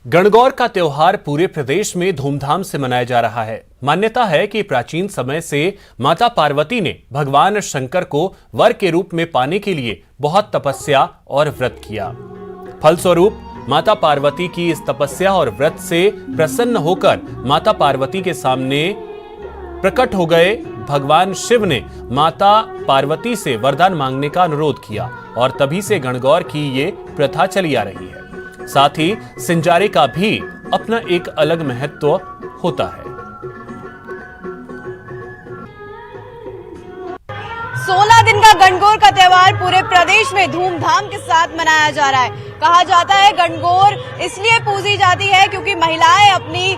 गणगौर का त्योहार पूरे प्रदेश में धूमधाम से मनाया जा रहा है। मान्यता है कि प्राचीन समय से माता पार्वती ने भगवान शंकर को वर के रूप में पाने के लिए बहुत तपस्या और व्रत किया। फलस्वरूप माता पार्वती की इस तपस्या और व्रत से प्रसन्न होकर माता पार्वती के सामने प्रकट हो गए भगवान शिव ने माता पार्वती से वरदान मांगने का अनुरोध किया और तभी से गणगौर की ये प्रथा चली आ रही है। साथ ही सिंजारे का भी अपना एक अलग महत्व होता है। 16 दिन का गणगौर का त्योहार पूरे प्रदेश में धूमधाम के साथ मनाया जा रहा है। कहा जाता है गणगौर इसलिए पूजी जाती है क्योंकि महिलाएं अपनी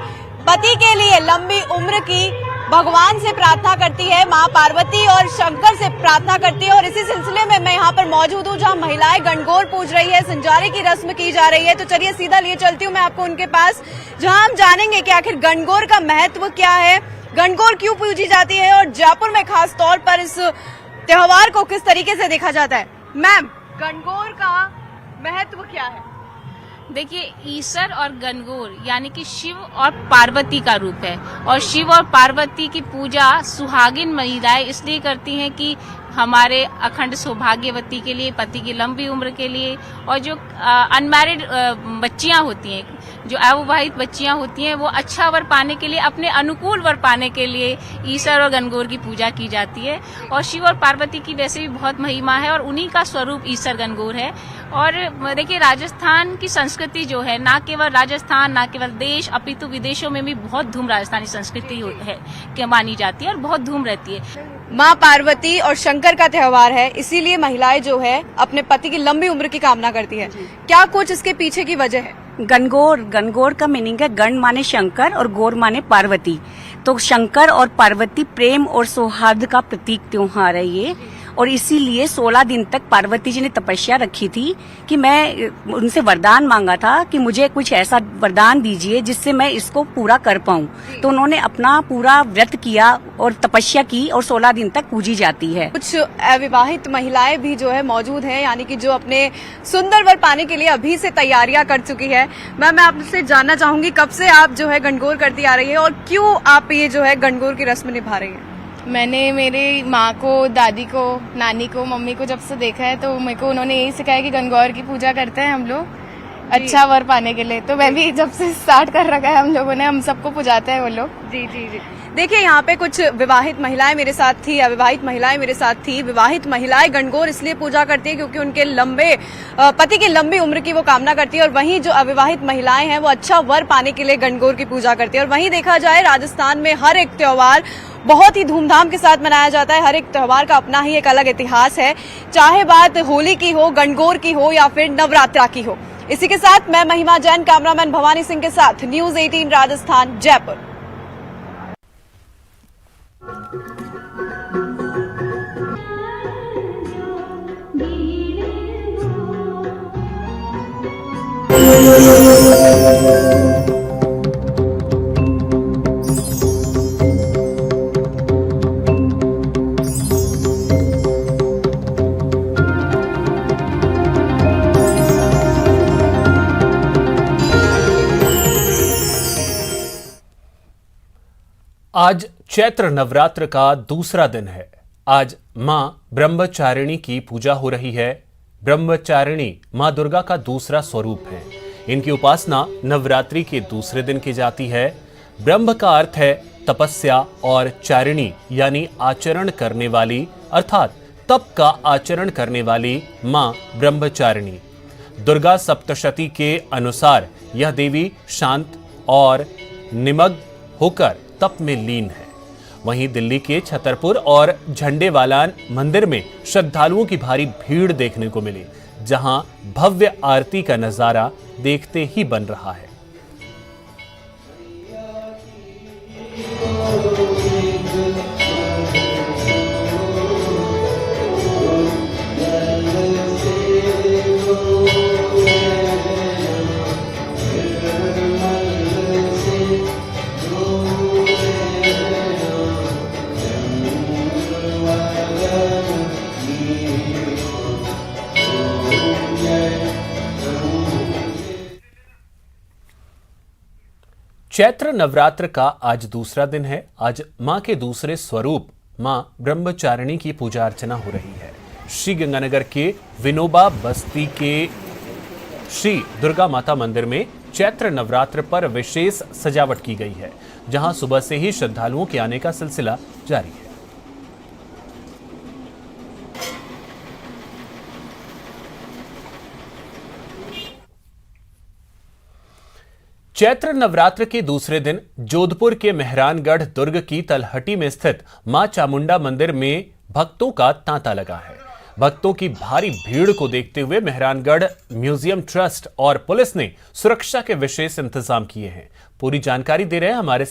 पति के लिए लंबी उम्र की भगवान से प्रार्थना करती है, मां पार्वती और शंकर से प्रार्थना करती है। और इसी सिलसिले में मैं यहाँ पर मौजूद हूँ जहाँ महिलाएं गणगौर पूज रही है, सिंजारे की रस्म की जा रही है। तो चलिए सीधा लिए चलती हूँ मैं आपको उनके पास, जहाँ हम जानेंगे कि आखिर गणगौर का महत्व क्या है, गणगौर क्यों पूजी जाती है और जयपुर में खास तौर पर इस त्योहार को किस तरीके से देखा जाता है। मैम, गणगौर का महत्व क्या है? देखिए, ईसर और गणगौर यानी कि शिव और पार्वती का रूप है और शिव और पार्वती की पूजा सुहागिन महिलाएं इसलिए करती हैं कि हमारे अखंड सौभाग्यवती के लिए, पति की लंबी उम्र के लिए, और जो अनमैरिड बच्चियां होती हैं, जो अविवाहित बच्चियां होती हैं, वो अच्छा वर पाने के लिए, अपने अनुकूल वर पाने के लिए ईसर और गणगौर की पूजा की जाती है। और शिव और पार्वती की वैसे भी बहुत महिमा है और उन्हीं का स्वरूप ईसर गणगौर है। और देखिए, राजस्थान की संस्कृति जो है, ना केवल राजस्थान, ना केवल देश अपितु विदेशों में भी बहुत धूम राजस्थानी संस्कृति है कि मानी जाती है और बहुत धूम रहती है। मां पार्वती और शंकर का त्योहार है, इसीलिए महिलाएं जो है अपने पति की लंबी उम्र की कामना करती है। क्या कुछ इसके पीछे की वजह है? गणगौर का मीनिंग है, गण माने शंकर और गौर माने पार्वती। तो शंकर और पार्वती प्रेम और सौहार्द का प्रतीक त्योहार है ये, और इसीलिए 16 दिन तक पार्वती जी ने तपस्या रखी थी कि मैं उनसे वरदान मांगा था कि मुझे कुछ ऐसा वरदान दीजिए जिससे मैं इसको पूरा कर पाऊं। तो उन्होंने अपना पूरा व्रत किया और तपस्या की और 16 दिन तक पूजी जाती है। कुछ अविवाहित महिलाएं भी जो है मौजूद हैं, यानी कि जो अपने सुंदर वर पाने के लिए अभी से तैयारियां कर चुकी है। मैं आपसे जानना चाहूंगी, कब से आप जो है गणगौर करती आ रही है और क्यों आप ये जो है गणगौर की रस्म निभा रही है? मैंने मेरी माँ को, दादी को, नानी को, मम्मी को जब से देखा है तो मेरे को उन्होंने यही सिखाया कि गणगौर की पूजा करते हैं हम लोग अच्छा वर पाने के लिए। तो मैं भी जब से स्टार्ट कर रखा है हम लोगों ने, हम सबको पुजाते हैं वो लोग। जी जी जी। देखिए, यहाँ पे कुछ विवाहित महिलाएं मेरे साथ थी, अविवाहित महिलाएं मेरे साथ थी। विवाहित महिलाएं गणगौर इसलिए पूजा करती है क्योंकि उनके पति की लंबी उम्र की वो कामना करती है, और वहीं जो अविवाहित महिलाएं हैं वो अच्छा वर पाने के लिए गणगौर की पूजा करती है। और वहीं देखा जाए, राजस्थान में हर एक त्योहार बहुत ही धूमधाम के साथ मनाया जाता है। हर एक त्योहार का अपना ही एक अलग इतिहास है, चाहे बात होली की हो, गणगौर की हो या फिर नवरात्रा की हो। इसी के साथ मैं महिमा जैन, कैमरामैन भवानी सिंह के साथ न्यूज़ 18 राजस्थान, जयपुर। आज चैत्र नवरात्र का दूसरा दिन है। आज मां ब्रह्मचारिणी की पूजा हो रही है। ब्रह्मचारिणी मां दुर्गा का दूसरा स्वरूप है। इनकी उपासना नवरात्रि के दूसरे दिन की जाती है। ब्रह्म का अर्थ है तपस्या और चारिणी यानी आचरण करने वाली, अर्थात तप का आचरण करने वाली मां ब्रह्मचारिणी। दुर्गा सप्तशती के अनुसार यह देवी शांत और निमग्न होकर तप में लीन है। वहीं दिल्ली के छतरपुर और झंडेवालान मंदिर में श्रद्धालुओं की भारी भीड़ देखने को मिली, जहां भव्य आरती का नजारा देखते ही बन रहा है। चैत्र नवरात्र का आज दूसरा दिन है। आज मां के दूसरे स्वरूप मां ब्रह्मचारिणी की पूजा अर्चना हो रही है। श्री गंगानगर के विनोबा बस्ती के श्री दुर्गा माता मंदिर में चैत्र नवरात्र पर विशेष सजावट की गई है, जहां सुबह से ही श्रद्धालुओं के आने का सिलसिला जारी है। चैत्र नवरात्र के दूसरे दिन जोधपुर के मेहरानगढ़ दुर्ग की तलहटी में स्थित मां चामुंडा मंदिर में भक्तों का तांता लगा है। भक्तों की भारी भीड़ को देखते हुए मेहरानगढ़ म्यूजियम ट्रस्ट और पुलिस ने सुरक्षा के विशेष इंतजाम किए हैं। पूरी जानकारी दे रहे हैं हमारे